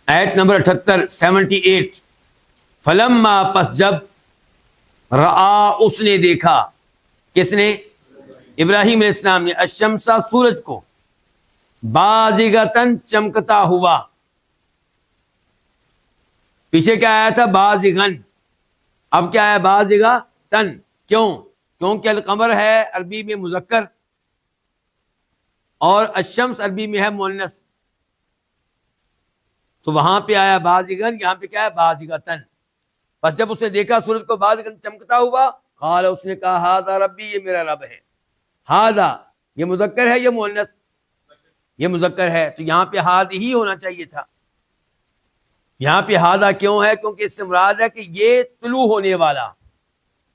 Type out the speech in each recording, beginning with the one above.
آیت نمبر 78 78 فلما پس جب رآ اس نے دیکھا، کس نے؟ ابراہیم علیہ السلام نے، الشمسا سورج کو، بازغتن چمکتا ہوا، پیچھے کیا آیا تھا؟ بازغن، اب کیا ہے؟ بازغتن، کیوں؟ کیونکہ القمر ہے عربی میں مذکر اور الشمس عربی میں ہے مؤنث، تو وہاں پہ آیا بازغن، یہاں پہ کیا ہے؟ بازغتن۔ پس جب اس نے دیکھا سورج کو بازغن چمکتا ہوا، قال اس نے کہا ھذا ربی، یہ میرا رب ہے۔ ھذا یہ مذکر ہے یا مؤنث؟ یہ مذکر ہے، تو یہاں پہ ھذ ہی ہونا چاہیے تھا۔ یہاں پہ ھذا کیوں ہے؟ کیونکہ اس سے مراد ہے کہ یہ طلوع ہونے والا،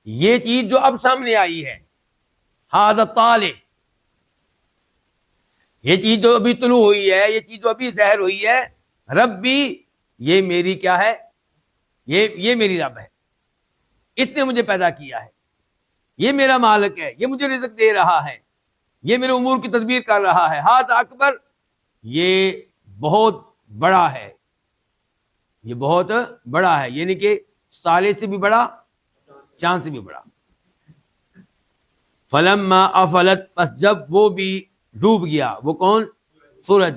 یہ چیز جو اب سامنے آئی ہے، ھذا طالع، یہ چیز جو ابھی طلوع ہوئی ہے، یہ چیز جو ابھی ظاہر ہوئی ہے، ربی، یہ میری کیا ہے؟ یہ میری رب ہے، اس نے مجھے پیدا کیا ہے، یہ میرا مالک ہے، یہ مجھے رزق دے رہا ہے، یہ میرے امور کی تدبیر کر رہا ہے۔ ھذا اکبر، یہ بہت بڑا ہے، یہ بہت بڑا ہے، یعنی کہ ستارے سے بھی بڑا، چاند سے بھی بڑا۔ فلما افلت، پس جب وہ بھی ڈوب گیا، وہ کون؟ سورج،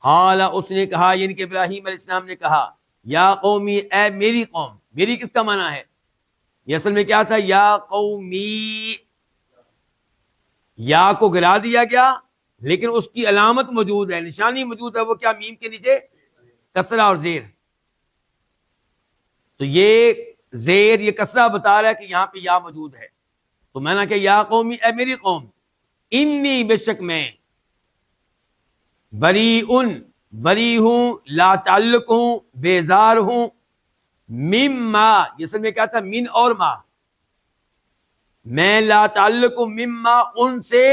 قال اس نے کہا، یعنی کہ ابراہیم علیہ السلام نے کہا، یا قومی، اے میری قوم۔ میری کس کا معنی ہے؟ یہ اصل میں کیا تھا؟ یا قومی، یا کو گرا دیا گیا لیکن اس کی علامت موجود ہے، نشانی موجود ہے، وہ کیا؟ میم کے نیچے کسرہ اور زیر، تو یہ زیر، یہ کسرہ بتا رہا ہے کہ یہاں پہ یا موجود ہے، تو میں نے کہا یا قومی، اے میری قوم، انی، بے شک میں، بری ہوں، لا تعلق ہوں، بیزار ہوں، مما، یہ سب میں کیا تھا؟ من اور ما، میں لا تعلق ہوں، مما، ان سے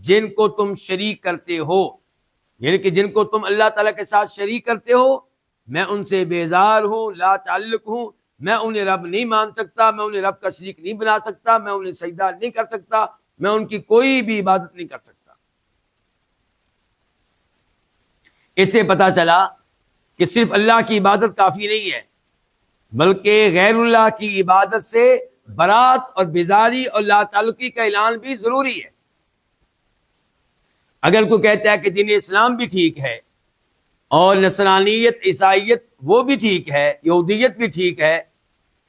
جن کو تم شریک کرتے ہو، یعنی کہ جن کو تم اللہ تعالیٰ کے ساتھ شریک کرتے ہو، میں ان سے بیزار ہوں، لا تعلق ہوں، میں انہیں رب نہیں مان سکتا، میں انہیں رب کا شریک نہیں بنا سکتا، میں انہیں سجدہ نہیں کر سکتا، میں ان کی کوئی بھی عبادت نہیں کر سکتا۔ اس سے پتا چلا کہ صرف اللہ کی عبادت کافی نہیں ہے، بلکہ غیر اللہ کی عبادت سے برات اور بیزاری اور لا تعلقی کا اعلان بھی ضروری ہے۔ اگر کوئی کہتا ہے کہ دین اسلام بھی ٹھیک ہے اور نصرانیت، عیسائیت وہ بھی ٹھیک ہے، یہودیت بھی ٹھیک ہے،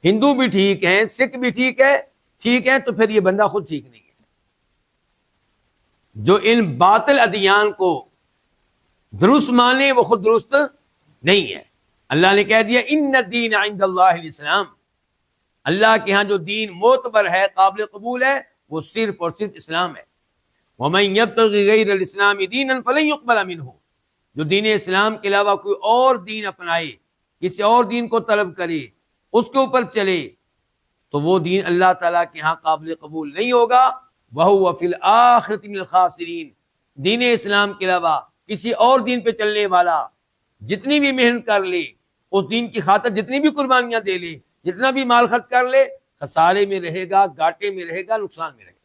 ہندو بھی ٹھیک ہے، سکھ بھی ٹھیک ہے، تو پھر یہ بندہ خود ٹھیک نہیں ہے، جو ان باطل ادیان کو درست مانے وہ خود درست نہیں ہے۔ اللہ نے کہہ دیا ان الدین عند اللہ الاسلام، اللہ کے ہاں جو دین معتبر ہے، قابل قبول ہے، وہ صرف اور صرف اسلام ہے۔ ومن یبتغی غیر الاسلام دینا فلن یقبل منہ، جو دین اسلام کے علاوہ کوئی اور دین اپنائے، کسی اور دین کو طلب کرے، اس کے اوپر چلے، تو وہ دین اللہ تعالیٰ کے ہاں قابل قبول نہیں ہوگا۔ وَهُوَ فِي الْآخِرَةِ مِنَ الْخَاسِرِينَ، دین اسلام کے علاوہ کسی اور دین پہ چلنے والا جتنی بھی محنت کر لے، اس دین کی خاطر جتنی بھی قربانیاں دے لے، جتنا بھی مال خرچ کر لے، خسارے میں رہے گا، گھاٹے میں رہے گا، نقصان میں رہے گا۔